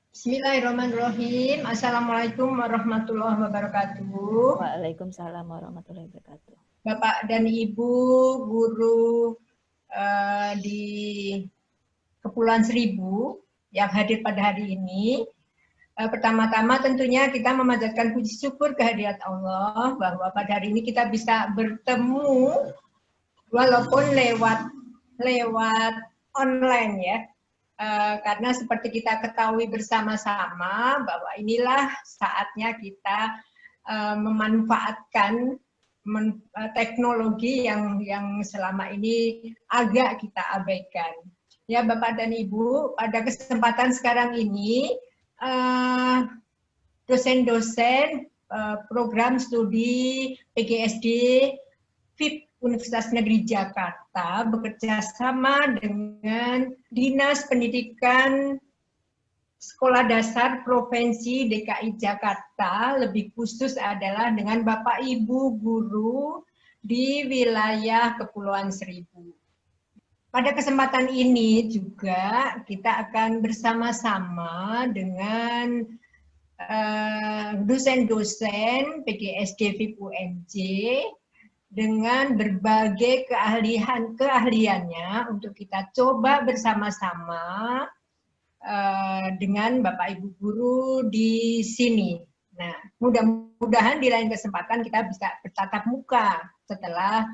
Bismillahirrahmanirrahim. Assalamualaikum warahmatullahi wabarakatuh. Waalaikumsalam warahmatullahi wabarakatuh. Bapak dan Ibu guru di Kepulauan Seribu yang hadir pada hari ini. Pertama-tama tentunya kita memanjatkan puji syukur kehadirat Allah bahwa pada hari ini kita bisa bertemu walaupun lewat online ya. Karena seperti kita ketahui bersama-sama bahwa inilah saatnya kita memanfaatkan teknologi yang selama ini agak kita abaikan. Ya Bapak dan Ibu, pada kesempatan sekarang ini dosen-dosen program studi PGSD FIP Universitas Negeri Jakarta bekerja sama dengan Dinas Pendidikan Sekolah Dasar Provinsi DKI Jakarta, lebih khusus adalah dengan Bapak Ibu guru di wilayah Kepulauan Seribu. Pada kesempatan ini juga kita akan bersama-sama dengan dosen-dosen PGSD FIP UNJ dengan berbagai keahliannya untuk kita coba bersama-sama dengan Bapak Ibu guru di sini. Nah, mudah-mudahan di lain kesempatan kita bisa bertatap muka setelah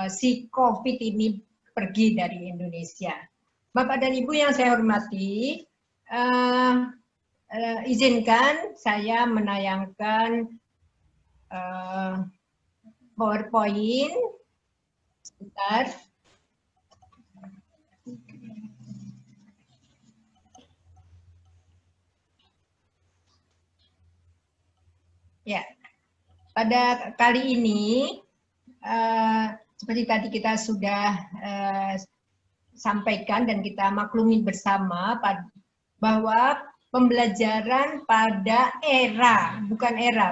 si COVID ini pergi dari Indonesia. Bapak dan Ibu yang saya hormati, izinkan saya menayangkan PowerPoint. Sebentar. Ya, pada kali ini seperti tadi kita sudah sampaikan dan kita maklumi bersama bahwa pembelajaran pada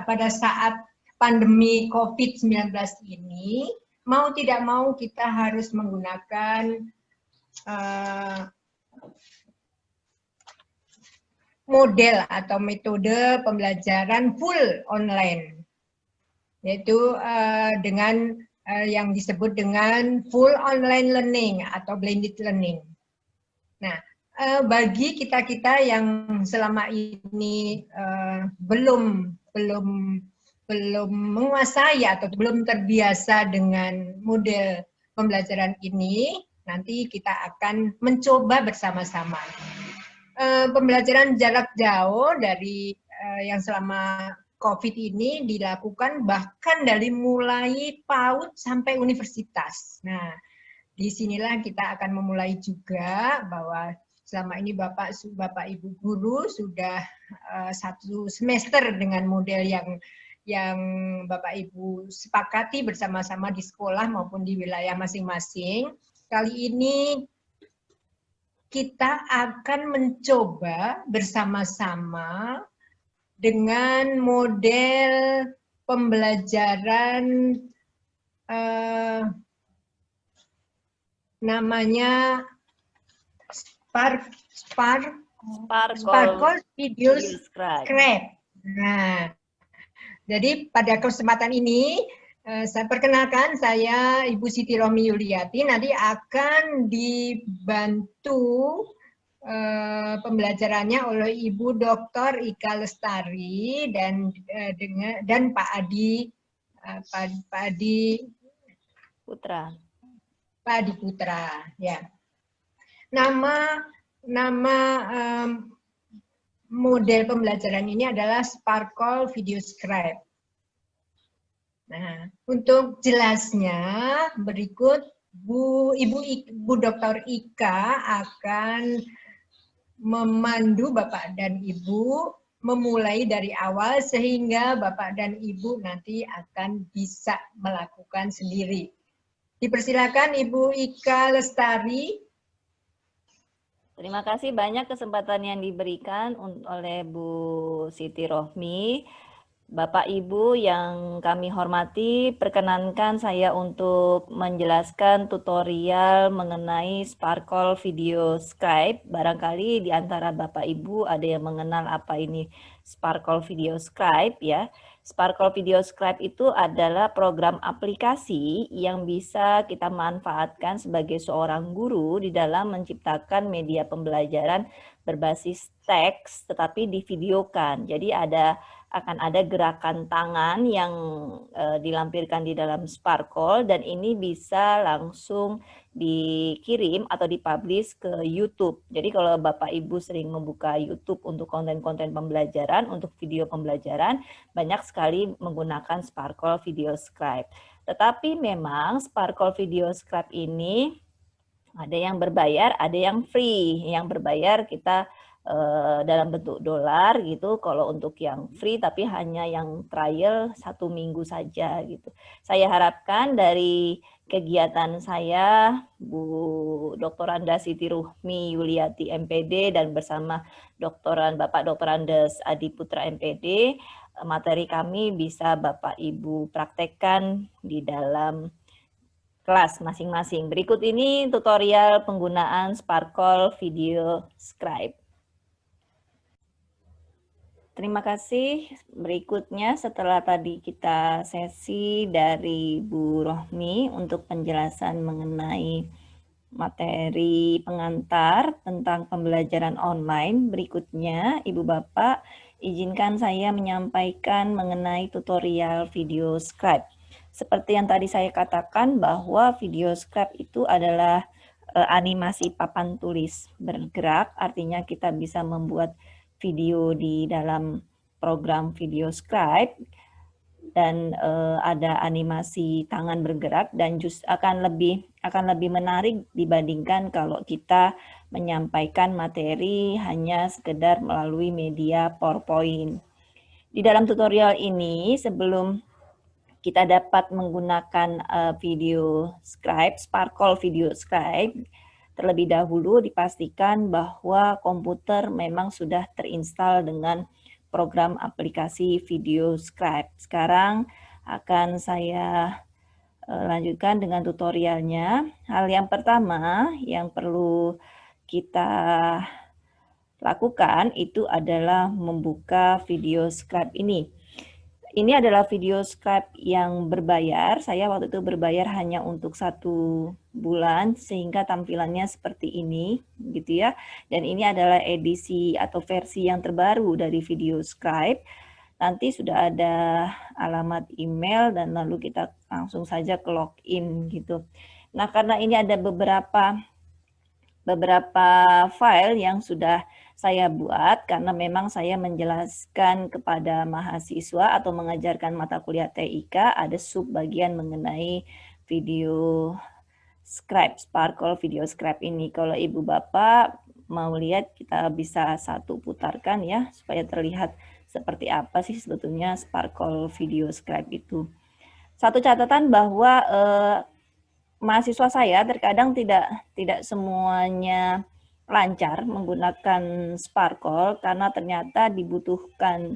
pada saat pandemi COVID-19 ini, mau tidak mau kita harus menggunakan model atau metode pembelajaran full online, yaitu dengan yang disebut dengan full online learning atau blended learning. Nah, bagi kita-kita yang selama ini belum menguasai atau belum terbiasa dengan model pembelajaran ini, nanti kita akan mencoba bersama-sama. Pembelajaran jarak jauh dari yang selama COVID ini dilakukan bahkan dari mulai PAUD sampai universitas. Nah, disinilah kita akan memulai juga bahwa selama ini Bapak Ibu guru sudah satu semester dengan model yang Bapak Ibu sepakati bersama-sama di sekolah maupun di wilayah masing-masing. Kali ini kita akan mencoba bersama-sama dengan model pembelajaran namanya Sparkle Video Scribe. Nah, jadi pada kesempatan ini saya perkenalkan, saya Ibu Siti Rohmi Yuliati, nanti akan dibantu pembelajarannya oleh Ibu Dr. Ika Lestari dan Pak Adi Putra. Pak Adi Putra, ya. Nama model pembelajaran ini adalah Sparkle Video Scribe. Nah, untuk jelasnya berikut Ibu Dr. Ika akan memandu Bapak dan Ibu memulai dari awal sehingga Bapak dan Ibu nanti akan bisa melakukan sendiri. Dipersilakan Ibu Ika Lestari. Terima kasih banyak kesempatan yang diberikan oleh Bu Siti Rohmi. Bapak Ibu yang kami hormati, perkenankan saya untuk menjelaskan tutorial mengenai Sparkle Video Scribe. Barangkali di antara Bapak Ibu ada yang mengenal apa ini Sparkle Video Scribe ya. Sparkle Video Scribe itu adalah program aplikasi yang bisa kita manfaatkan sebagai seorang guru di dalam menciptakan media pembelajaran berbasis teks tetapi divideokan. Jadi akan ada gerakan tangan yang dilampirkan di dalam Sparkle dan ini bisa langsung dikirim atau dipublish ke YouTube. Jadi kalau Bapak Ibu sering membuka YouTube untuk konten-konten pembelajaran, untuk video pembelajaran, banyak sekali menggunakan Sparkle Video Scribe. Tetapi memang Sparkle Video Scribe ini ada yang berbayar, ada yang free. Yang berbayar kita dalam bentuk dolar gitu. Kalau untuk yang free tapi hanya yang trial 1 minggu saja gitu. Saya harapkan dari kegiatan saya Bu Dr. Anda Siti Ruhmi Yuliati MPD dan bersama Bapak Dr. Andes Adi Putra MPD, materi kami bisa Bapak Ibu praktekkan di dalam kelas masing-masing. Berikut ini tutorial penggunaan Sparkle Video Scribe. Terima kasih. Berikutnya setelah tadi kita sesi dari Bu Rohmi untuk penjelasan mengenai materi pengantar tentang pembelajaran online. Berikutnya, Ibu Bapak, izinkan saya menyampaikan mengenai tutorial video scribe. Seperti yang tadi saya katakan bahwa video scribe itu adalah animasi papan tulis bergerak, artinya kita bisa membuat video di dalam program video scribe dan ada animasi tangan bergerak dan akan lebih menarik dibandingkan kalau kita menyampaikan materi hanya sekedar melalui media PowerPoint. Di dalam tutorial ini sebelum kita dapat menggunakan video scribe, Sparkle Video Scribe, terlebih dahulu dipastikan bahwa komputer memang sudah terinstal dengan program aplikasi video scribe. Sekarang akan saya lanjutkan dengan tutorialnya. Hal yang pertama yang perlu kita lakukan itu adalah membuka video scribe ini. Ini adalah video scribe yang berbayar. Saya waktu itu berbayar hanya untuk 1 bulan sehingga tampilannya seperti ini gitu ya. Dan ini adalah edisi atau versi yang terbaru dari video scribe. Nanti sudah ada alamat email dan lalu kita langsung saja ke login gitu. Nah, karena ini ada beberapa file yang sudah saya buat karena memang saya menjelaskan kepada mahasiswa atau mengajarkan mata kuliah TIK ada sub bagian mengenai video scribe, Sparkle Video Scribe ini. Kalau Ibu Bapak mau lihat kita bisa satu putarkan ya supaya terlihat seperti apa sih sebetulnya Sparkle Video Scribe itu. Satu catatan bahwa mahasiswa saya terkadang tidak semuanya lancar menggunakan Sparkle karena ternyata dibutuhkan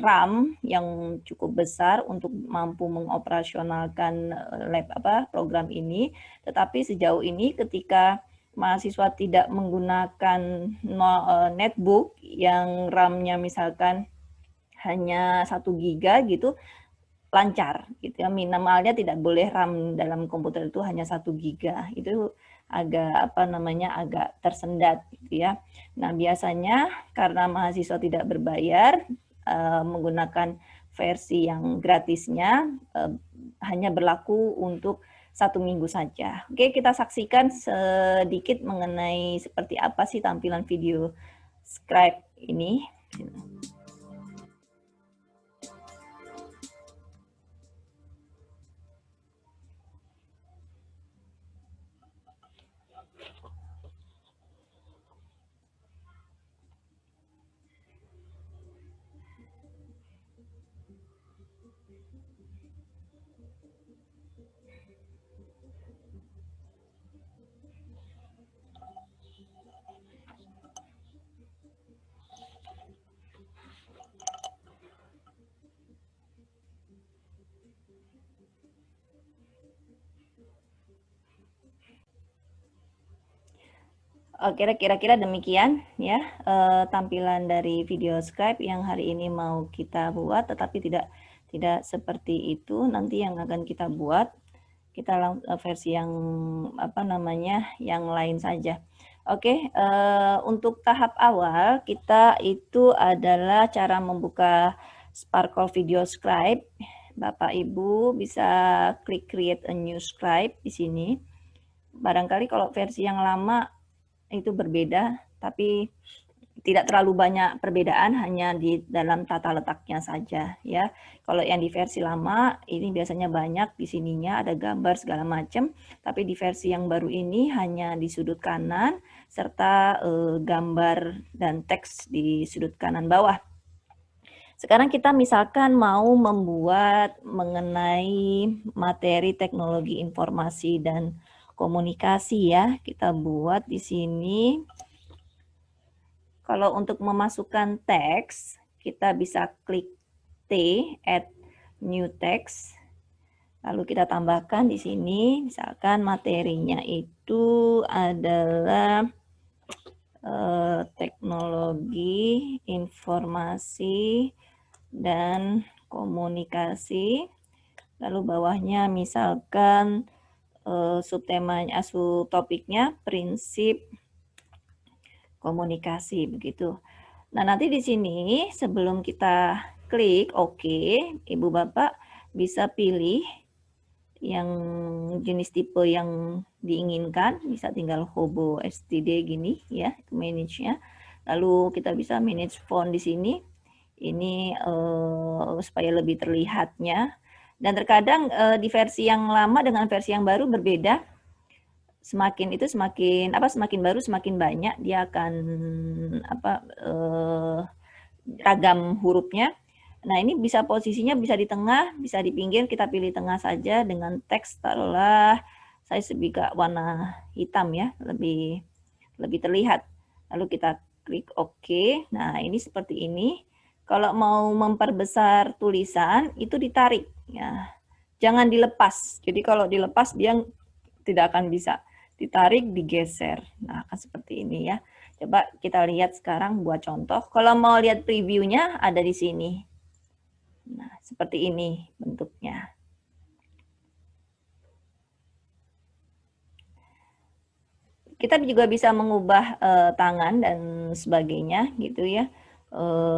RAM yang cukup besar untuk mampu mengoperasionalkan program ini. Tetapi sejauh ini ketika mahasiswa tidak menggunakan netbook yang RAM-nya misalkan hanya 1 giga gitu, lancar gitu ya, minimalnya tidak boleh RAM dalam komputer itu hanya 1 giga, itu agak agak tersendat gitu ya. Nah, biasanya karena mahasiswa tidak berbayar menggunakan versi yang gratisnya hanya berlaku untuk 1 minggu saja. Oke, kita saksikan sedikit mengenai seperti apa sih tampilan video scribe ini. Kira-kira demikian ya tampilan dari video Skype yang hari ini mau kita buat, tetapi tidak seperti itu nanti yang akan kita buat. Kita versi yang yang lain saja. Oke, untuk tahap awal kita itu adalah cara membuka Sparkle Video Scribe. Bapak Ibu bisa klik create a new scribe di sini. Barangkali kalau versi yang lama itu berbeda, tapi tidak terlalu banyak perbedaan, hanya di dalam tata letaknya saja ya. Kalau yang di versi lama ini biasanya banyak di sininya ada gambar segala macam, tapi di versi yang baru ini hanya di sudut kanan serta gambar dan teks di sudut kanan bawah. Sekarang kita misalkan mau membuat mengenai materi teknologi informasi dan komunikasi ya. Kita buat di sini. Kalau untuk memasukkan teks, kita bisa klik T, add new text. Lalu kita tambahkan di sini, misalkan materinya itu adalah teknologi, informasi, dan komunikasi. Lalu bawahnya misalkan subtemanya, subtopiknya prinsip komunikasi begitu. Nah, nanti di sini sebelum kita klik OK, Ibu Bapak bisa pilih yang jenis tipe yang diinginkan, bisa tinggal hobo std gini ya, manage-nya. Lalu kita bisa manage font di sini. Ini supaya lebih terlihatnya. Dan terkadang di versi yang lama dengan versi yang baru berbeda. Semakin baru semakin banyak dia akan ragam hurufnya. Nah, ini bisa posisinya bisa di tengah, bisa di pinggir, kita pilih tengah saja dengan teks taruhlah saya sebika warna hitam ya, lebih terlihat. Lalu kita klik OK. Nah, ini seperti ini. Kalau mau memperbesar tulisan itu ditarik ya. Jangan dilepas. Jadi kalau dilepas dia tidak akan bisa. Ditarik, digeser. Nah, akan seperti ini ya. Coba kita lihat sekarang buat contoh. Kalau mau lihat previewnya ada di sini. Nah, seperti ini bentuknya. Kita juga bisa mengubah tangan dan sebagainya gitu ya,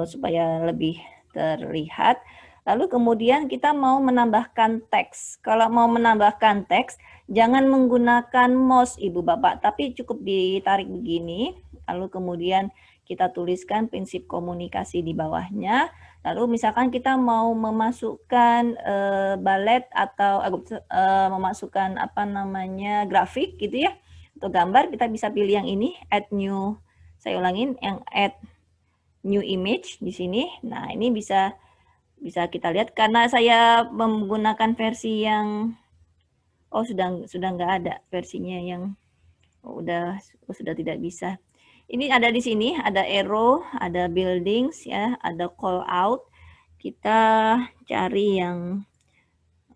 supaya lebih terlihat. Lalu kemudian kita mau menambahkan teks. Kalau mau menambahkan teks, jangan menggunakan mouse Ibu Bapak, tapi cukup ditarik begini. Lalu kemudian kita tuliskan prinsip komunikasi di bawahnya. Lalu misalkan kita mau memasukkan balet atau memasukkan grafik gitu ya, atau gambar, kita bisa pilih yang ini, add new. Saya ulangin, yang add new image di sini. Nah, ini bisa kita lihat karena saya menggunakan versi yang sudah nggak ada versinya yang sudah tidak bisa. Ini ada di sini, ada arrow, ada buildings ya, ada call out. Kita cari yang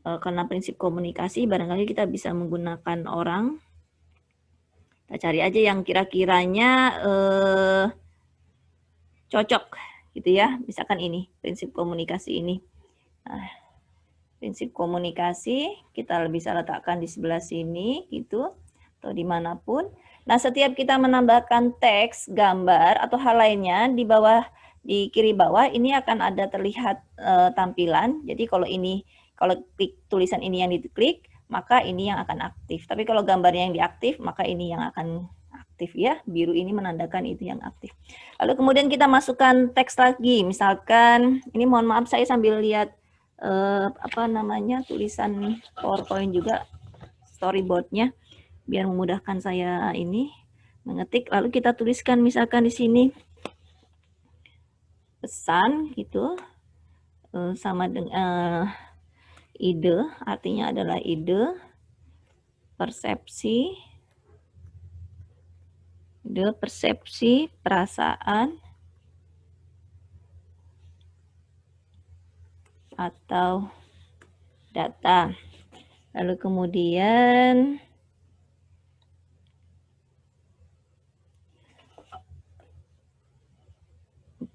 karena prinsip komunikasi barangkali kita bisa menggunakan orang. Kita cari aja yang kira-kiranya cocok gitu ya. Misalkan ini, prinsip komunikasi ini. Nah, prinsip komunikasi kita bisa letakkan di sebelah sini gitu atau dimanapun. Nah, setiap kita menambahkan teks, gambar atau hal lainnya di bawah, di kiri bawah ini akan ada terlihat tampilan. Jadi kalau klik tulisan ini yang diklik, maka ini yang akan aktif. Tapi kalau gambarnya yang diaktif, maka ini yang akan aktif ya. Biru ini menandakan itu yang aktif. Lalu kemudian kita masukkan teks lagi. Misalkan ini mohon maaf saya sambil lihat tulisan PowerPoint juga, storyboardnya, biar memudahkan saya ini mengetik. Lalu kita tuliskan misalkan di sini pesan gitu, sama dengan ide, artinya adalah ide, persepsi, perasaan, atau data. Lalu kemudian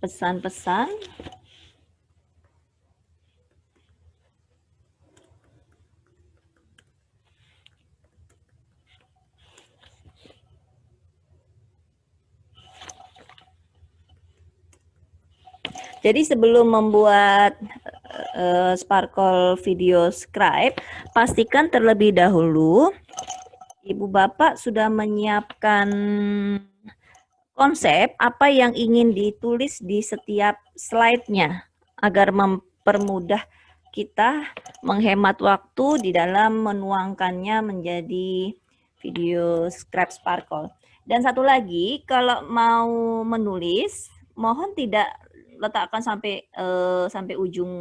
pesan-pesan. Jadi sebelum membuat Sparkle Video Scribe, pastikan terlebih dahulu Ibu Bapak sudah menyiapkan konsep apa yang ingin ditulis di setiap slide-nya agar mempermudah kita menghemat waktu di dalam menuangkannya menjadi video scribe Sparkle. Dan satu lagi, kalau mau menulis, mohon tidak letakkan sampai ujung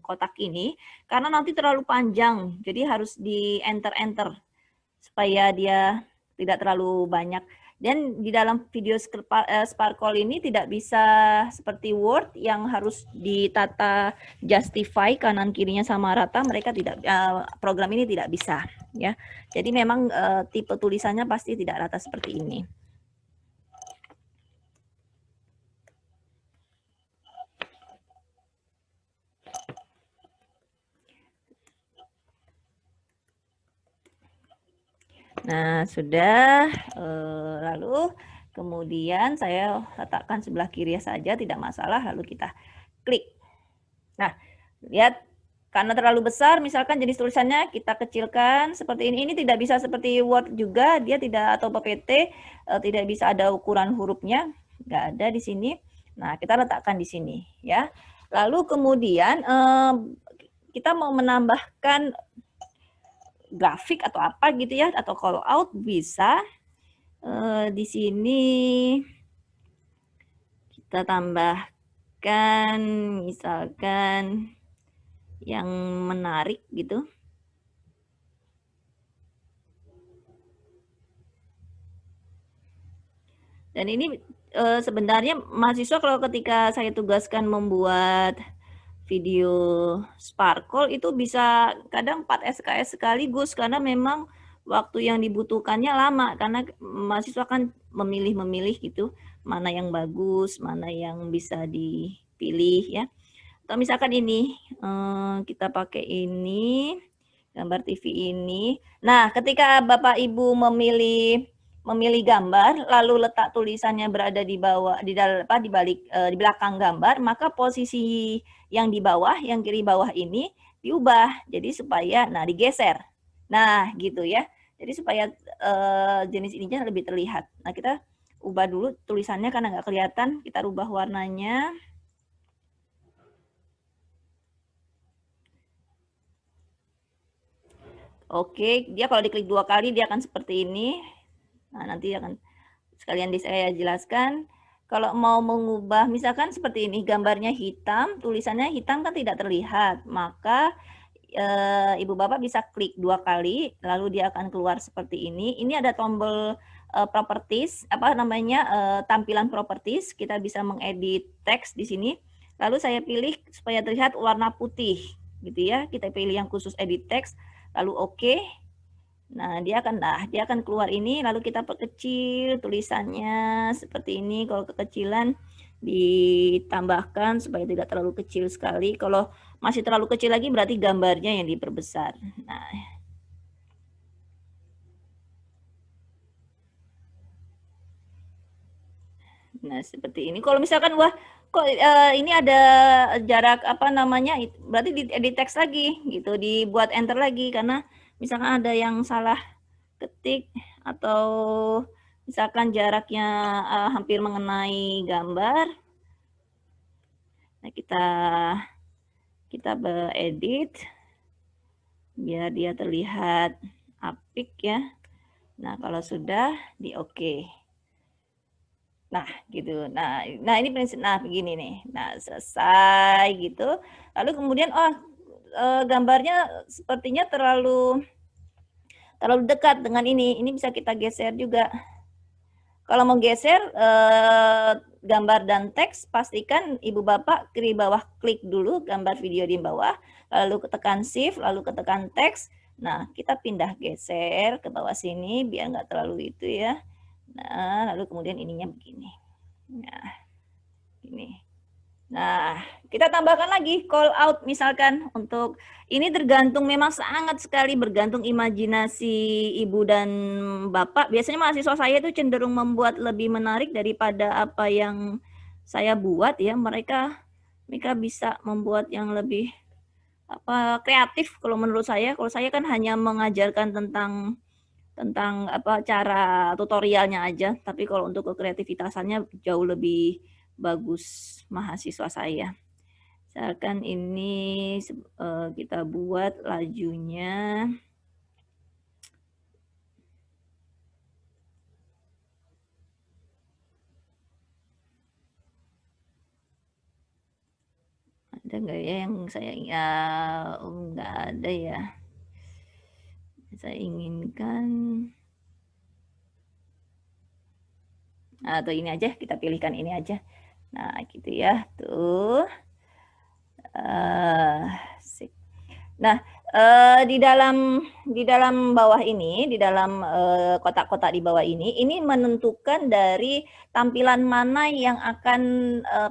kotak ini karena nanti terlalu panjang. Jadi harus di enter supaya dia tidak terlalu banyak. Dan di dalam video Sparkle ini tidak bisa seperti Word yang harus ditata justify kanan kirinya sama rata. Mereka tidak, program ini tidak bisa, ya. Jadi memang tipe tulisannya pasti tidak rata seperti ini. Nah, sudah. Lalu kemudian saya letakkan sebelah kiri saja, tidak masalah. Lalu kita klik. Nah, lihat, karena terlalu besar, misalkan jenis tulisannya kita kecilkan seperti ini. Ini tidak bisa seperti Word juga, dia tidak, atau PPT, tidak bisa ada ukuran hurufnya, nggak ada di sini. Nah, kita letakkan di sini, ya. Lalu kemudian kita mau menambahkan grafik atau apa gitu ya, atau call out bisa. Di sini kita tambahkan misalkan yang menarik gitu. Dan ini sebenarnya mahasiswa kalau ketika saya tugaskan membuat video Sparkle itu bisa kadang 4 SKS sekaligus karena memang waktu yang dibutuhkannya lama karena mahasiswa kan memilih gitu mana yang bagus, mana yang bisa dipilih ya. Atau misalkan ini kita pakai ini gambar TV ini. Nah, ketika Bapak Ibu memilih gambar lalu letak tulisannya berada di bawah di belakang gambar, maka posisi yang di bawah, yang kiri bawah ini diubah. Jadi supaya digeser. Nah, gitu ya. Jadi supaya jenis ininya lebih terlihat. Nah, kita ubah dulu tulisannya karena nggak kelihatan, kita rubah warnanya. Oke, dia kalau diklik 2 kali dia akan seperti ini. Nah, nanti akan sekalian saya jelaskan. Kalau mau mengubah, misalkan seperti ini, gambarnya hitam, tulisannya hitam kan tidak terlihat. Maka Ibu Bapak bisa klik 2 kali, lalu dia akan keluar seperti ini. Ini ada tombol properties, tampilan properties. Kita bisa mengedit teks di sini. Lalu saya pilih supaya terlihat warna putih, gitu ya. Kita pilih yang khusus edit teks, lalu oke. Nah, dia akan keluar ini, lalu kita perkecil tulisannya seperti ini. Kalau kekecilan ditambahkan supaya tidak terlalu kecil sekali. Kalau masih terlalu kecil lagi berarti gambarnya yang diperbesar. Nah, seperti ini. Kalau misalkan wah kok ini ada jarak berarti di edit teks lagi gitu, dibuat enter lagi karena misalkan ada yang salah ketik atau misalkan jaraknya hampir mengenai gambar. Nah, kita edit biar dia terlihat apik ya. Nah, kalau sudah di oke. Nah, gitu. Nah, ini prinsip. Nah, begini nih. Nah, selesai gitu. Lalu kemudian gambarnya sepertinya terlalu dekat dengan ini. Ini bisa kita geser juga. Kalau mau geser gambar dan teks, pastikan Ibu Bapak kiri bawah klik dulu gambar video di bawah, lalu ketekan shift, lalu ketekan teks. Nah, kita pindah geser ke bawah sini biar nggak terlalu itu ya. Nah, lalu kemudian ininya begini. Nah, ini. Nah, kita tambahkan lagi call out misalkan untuk ini tergantung memang sangat sekali bergantung imajinasi ibu dan bapak. Biasanya mahasiswa saya itu cenderung membuat lebih menarik daripada apa yang saya buat ya. Mereka bisa membuat yang lebih kreatif kalau menurut saya. Kalau saya kan hanya mengajarkan tentang cara tutorialnya aja, tapi kalau untuk kekreativitasannya jauh lebih bagus mahasiswa saya. Misalkan ini kita buat lajunya. Ada nggak ya yang saya nggak ada ya. Saya inginkan atau ini aja, kita pilihkan ini aja. Nah, gitu ya. Tuh. Nah, di dalam bawah ini, di dalam kotak-kotak di bawah ini menentukan dari tampilan mana yang akan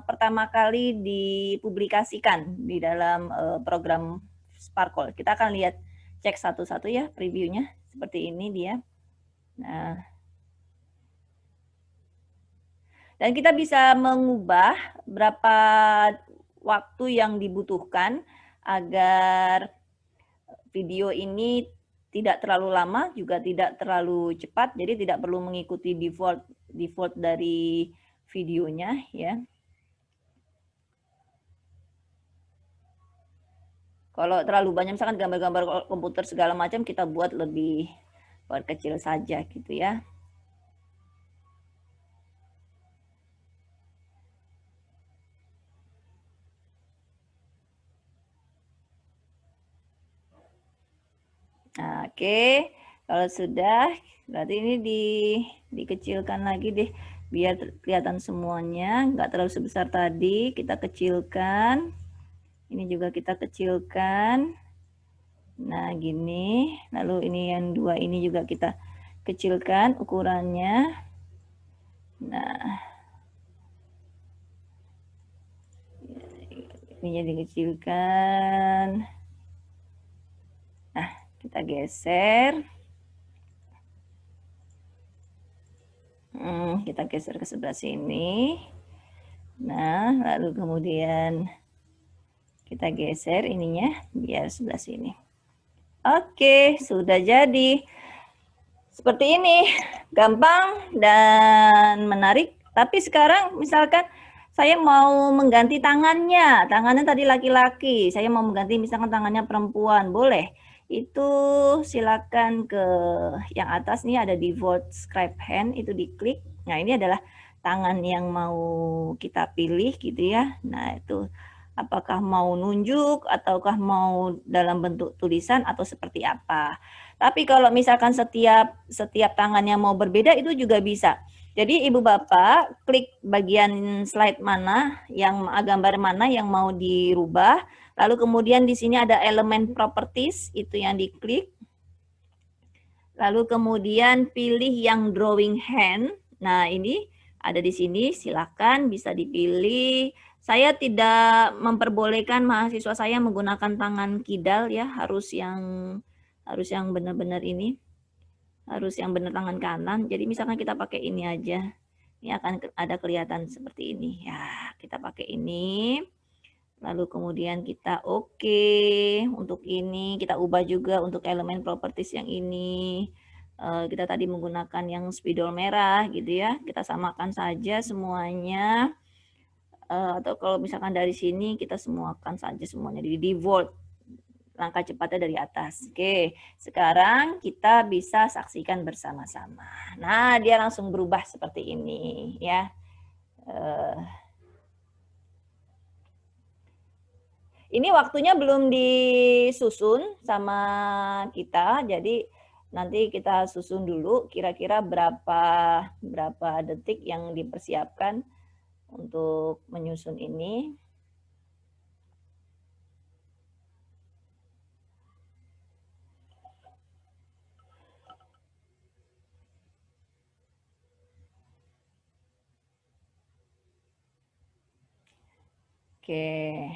pertama kali dipublikasikan di dalam program Sparkle. Kita akan lihat, cek satu-satu ya previewnya, seperti ini dia. Nah, dan kita bisa mengubah berapa waktu yang dibutuhkan agar video ini tidak terlalu lama, juga tidak terlalu cepat, jadi tidak perlu mengikuti default dari videonya ya. Kalau terlalu banyak misalkan gambar-gambar komputer segala macam, kita buat lebih kecil saja gitu ya. Nah, oke. Kalau sudah, berarti ini dikecilkan lagi deh, biar kelihatan semuanya, nggak terlalu sebesar tadi, kita kecilkan. Ini juga kita kecilkan. Nah, gini. Lalu ini yang dua ini juga kita kecilkan ukurannya. Nah, ini jadi kecilkan. Nah, kita geser. Kita geser ke sebelah sini. Nah, lalu kemudian kita geser ininya biar sebelah sini. Oke, sudah jadi. Seperti ini, gampang dan menarik. Tapi sekarang misalkan saya mau mengganti tangannya. Tangannya tadi laki-laki, saya mau mengganti misalkan tangannya perempuan, boleh. Itu silakan ke yang atas nih, ada default scribe hand, itu diklik. Nah, ini adalah tangan yang mau kita pilih gitu ya. Nah, itu apakah mau nunjuk ataukah mau dalam bentuk tulisan atau seperti apa. Tapi kalau misalkan setiap tangannya mau berbeda, itu juga bisa. Jadi ibu bapak klik bagian slide mana, yang gambar mana yang mau dirubah. Lalu kemudian di sini ada elemen properties, itu yang diklik. Lalu kemudian pilih yang drawing hand. Nah, ini ada di sini, silakan bisa dipilih. Saya tidak memperbolehkan mahasiswa saya menggunakan tangan kidal ya, harus yang benar-benar ini, harus yang benar tangan kanan. Jadi misalkan kita pakai ini aja, ini akan ada kelihatan seperti ini ya. Kita pakai ini, lalu kemudian kita oke. Untuk ini kita ubah juga untuk elemen properties yang ini. Kita tadi menggunakan yang spidol merah gitu ya, kita samakan saja semuanya. Atau kalau misalkan dari sini kita samakan saja semuanya di default, langkah cepatnya dari atas. Oke, sekarang kita bisa saksikan bersama-sama. Nah, dia langsung berubah seperti ini ya. Ini waktunya belum disusun sama kita, jadi nanti kita susun dulu kira-kira berapa detik yang dipersiapkan untuk menyusun ini. Oke.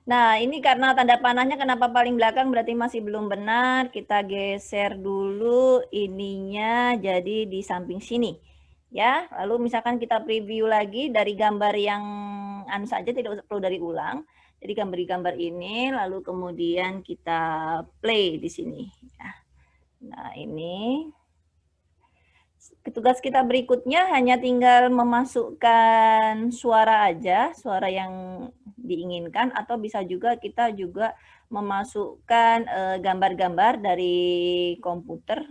Nah, ini karena tanda panahnya kenapa paling belakang berarti masih belum benar. Kita geser dulu ininya jadi di samping sini. Ya, lalu misalkan kita preview lagi dari gambar yang anu saja, tidak perlu dari ulang. Jadi gambar ini, lalu kemudian kita play di sini. Ya. Nah, ini tugas kita berikutnya hanya tinggal memasukkan suara aja, suara yang diinginkan, atau bisa juga kita juga memasukkan gambar-gambar dari komputer.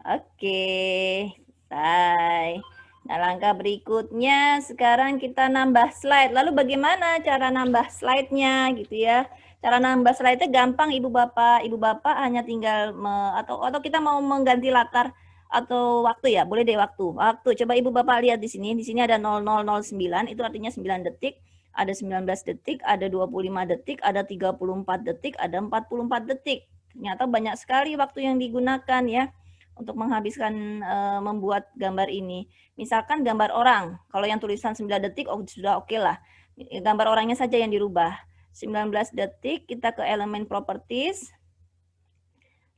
Oke, selesai. Nah, langkah berikutnya sekarang kita nambah slide. Lalu bagaimana cara nambah slide-nya gitu ya? Cara nambah slide-nya gampang Ibu Bapak hanya tinggal atau kita mau mengganti latar atau waktu ya? Boleh deh waktu. Coba Ibu Bapak lihat di sini. Di sini ada 0009, itu artinya 9 detik, ada 19 detik, ada 25 detik, ada 34 detik, ada 44 detik. Ternyata banyak sekali waktu yang digunakan ya untuk menghabiskan membuat gambar ini. Misalkan gambar orang, kalau yang tulisan 9 detik sudah oke lah. Gambar orangnya saja yang dirubah. 19 detik, kita ke elemen properties.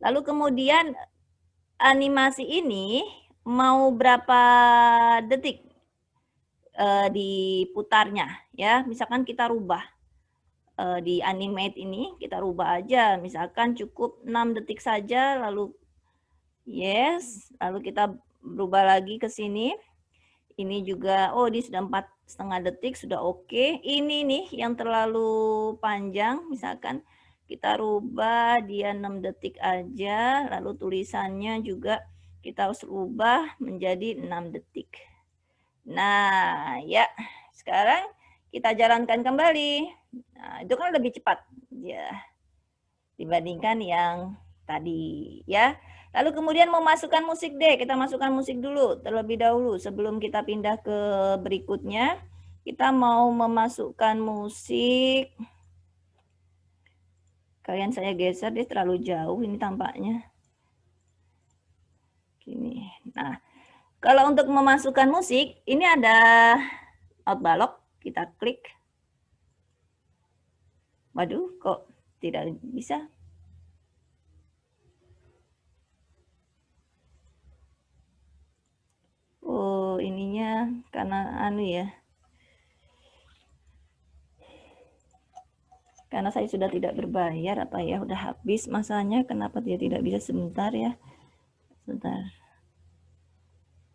Lalu kemudian animasi ini mau berapa detik diputarnya ya. Misalkan kita rubah di animate ini, kita rubah aja. Misalkan cukup 6 detik saja, lalu yes, lalu kita berubah lagi ke sini. Ini juga, ini sudah 4,5 detik, sudah oke. Ini nih yang terlalu panjang, misalkan kita rubah dia 6 detik aja, lalu tulisannya juga kita harus rubah menjadi 6 detik. Nah, ya, sekarang kita jalankan kembali. Nah, itu kan lebih cepat ya dibandingkan yang tadi ya. Lalu kemudian mau masukkan musik deh, kita masukkan musik dulu terlebih dahulu sebelum kita pindah ke berikutnya. Kita mau memasukkan musik. Kalian saya geser, dia terlalu jauh ini tampaknya. Gini. Nah, kalau untuk memasukkan musik, ini ada outbalok, kita klik. Waduh, kok tidak bisa? Oh, ininya karena anu ya. Karena saya sudah tidak berbayar apa ya, udah habis masanya, kenapa dia tidak bisa sebentar ya? Sebentar.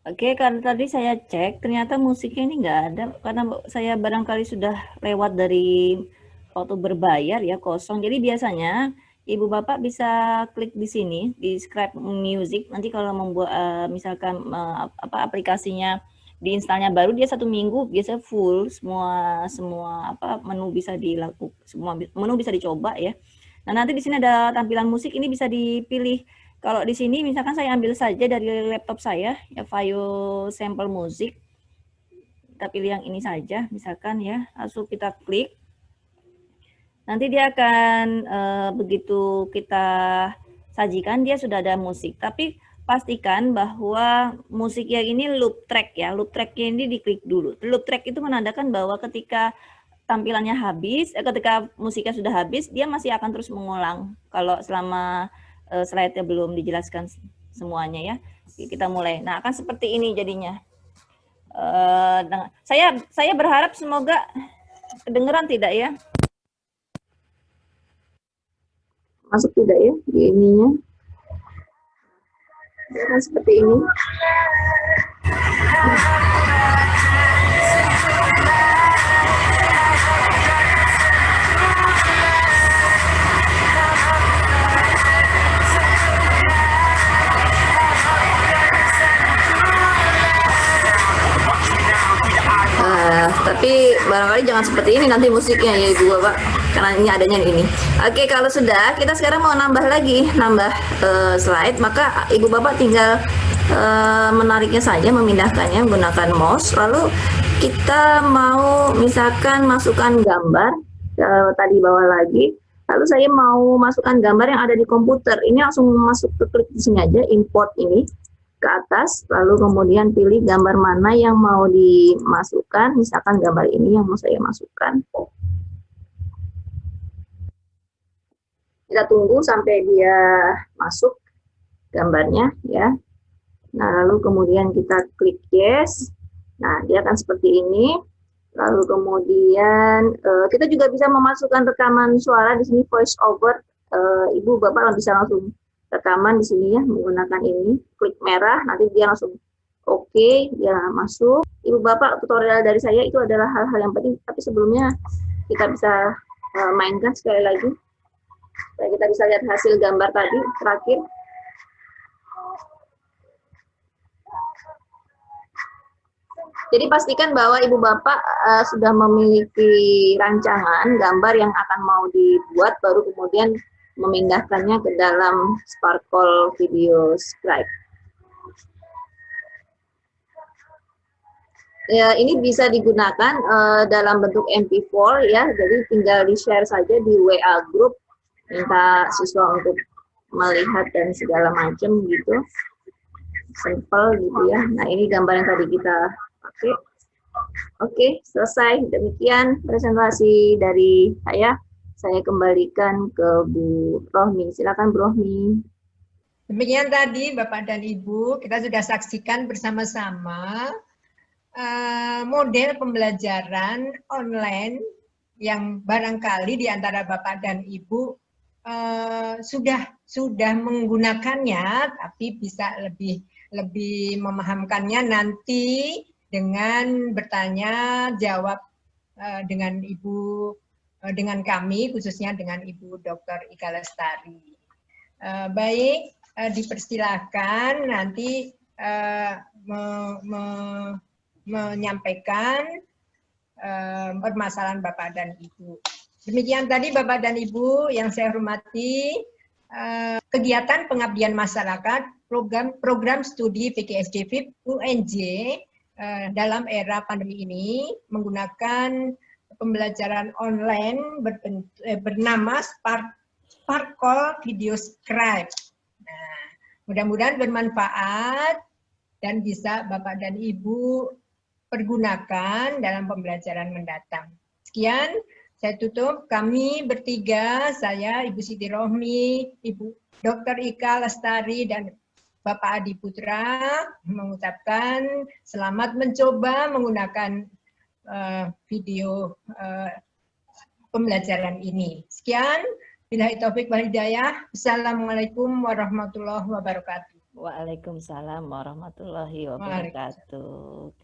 Oke, karena tadi saya cek, ternyata musiknya ini nggak ada, karena saya barangkali sudah lewat dari waktu berbayar ya, kosong. Jadi biasanya Ibu Bapak bisa klik di sini, di Scribe Music. Nanti kalau membuat misalkan aplikasinya diinstalnya baru, dia 1 minggu biasa full, semua menu bisa dilakukan, semua menu bisa dicoba ya. Nah, nanti di sini ada tampilan musik, ini bisa dipilih. Kalau di sini misalkan saya ambil saja dari laptop saya, ya file sampel musik. Kita pilih yang ini saja, misalkan ya, langsung kita klik. Nanti dia akan begitu kita sajikan dia sudah ada musik. Tapi pastikan bahwa musiknya ini loop track ya. Loop tracknya ini diklik dulu. Loop track itu menandakan bahwa ketika tampilannya habis, ketika musiknya sudah habis, dia masih akan terus mengulang. Kalau selama slide-nya belum dijelaskan semuanya ya. Kita mulai. Nah, akan seperti ini jadinya. Saya berharap semoga kedengeran tidak ya? Masuk tidak ya di ininya? Nah, seperti ini. Tapi barangkali jangan seperti ini nanti musiknya ya Ibu Bapak, karena ini adanya ini. Oke, kalau sudah, kita sekarang mau nambah lagi, slide, maka Ibu Bapak tinggal menariknya saja, memindahkannya menggunakan mouse, lalu kita mau misalkan masukkan gambar, tadi bawah lagi, lalu saya mau masukkan gambar yang ada di komputer. Ini langsung masuk ke klik di sini aja, import ini ke atas, lalu kemudian pilih gambar mana yang mau dimasukkan, misalkan gambar ini yang mau saya masukkan. Kita tunggu sampai dia masuk gambarnya ya. Nah, lalu kemudian kita klik yes. Nah, dia akan seperti ini. Lalu kemudian kita juga bisa memasukkan rekaman suara di sini, voice over. Ibu Bapak bisa langsung rekaman di sini ya menggunakan ini. Klik merah, nanti dia langsung oke, dia masuk. Ibu Bapak, tutorial dari saya itu adalah hal-hal yang penting, tapi sebelumnya kita bisa mainkan sekali lagi. Supaya kita bisa lihat hasil gambar tadi terakhir. Jadi pastikan bahwa Ibu Bapak sudah memiliki rancangan gambar yang akan mau dibuat, baru kemudian memindahkannya ke dalam Sparkle Video Scribe. Ya, ini bisa digunakan dalam bentuk MP4 ya, jadi tinggal di-share saja di WA group, minta siswa untuk melihat dan segala macam gitu. Simple gitu ya. Nah, ini gambar yang tadi kita pakai. Oke, selesai. Demikian presentasi dari saya. Saya kembalikan ke Bu Rohmi. Silakan Bu Rohmi. Demikian tadi Bapak dan Ibu, kita sudah saksikan bersama-sama model pembelajaran online yang barangkali di antara Bapak dan Ibu sudah menggunakannya, tapi bisa lebih memahamkannya nanti dengan bertanya jawab dengan dengan kami, khususnya dengan Ibu Dr. Ika Lestari. Baik, dipersilakan nanti menyampaikan permasalahan Bapak dan Ibu. Demikian tadi Bapak dan Ibu yang saya hormati, kegiatan pengabdian masyarakat program studi PGSD FIP UNJ dalam era pandemi ini menggunakan pembelajaran online bernama Sparkle Video Scribe. Nah, mudah-mudahan bermanfaat dan bisa Bapak dan Ibu pergunakan dalam pembelajaran mendatang. Sekian, saya tutup. Kami bertiga, saya Ibu Siti Rohmi, Ibu Dr. Ika Lestari, dan Bapak Adi Putra mengucapkan selamat mencoba menggunakan video pembelajaran ini. Sekian, billahi taufik wal hidayah. Assalamualaikum warahmatullahi wabarakatuh. Waalaikumsalam warahmatullahi wabarakatuh.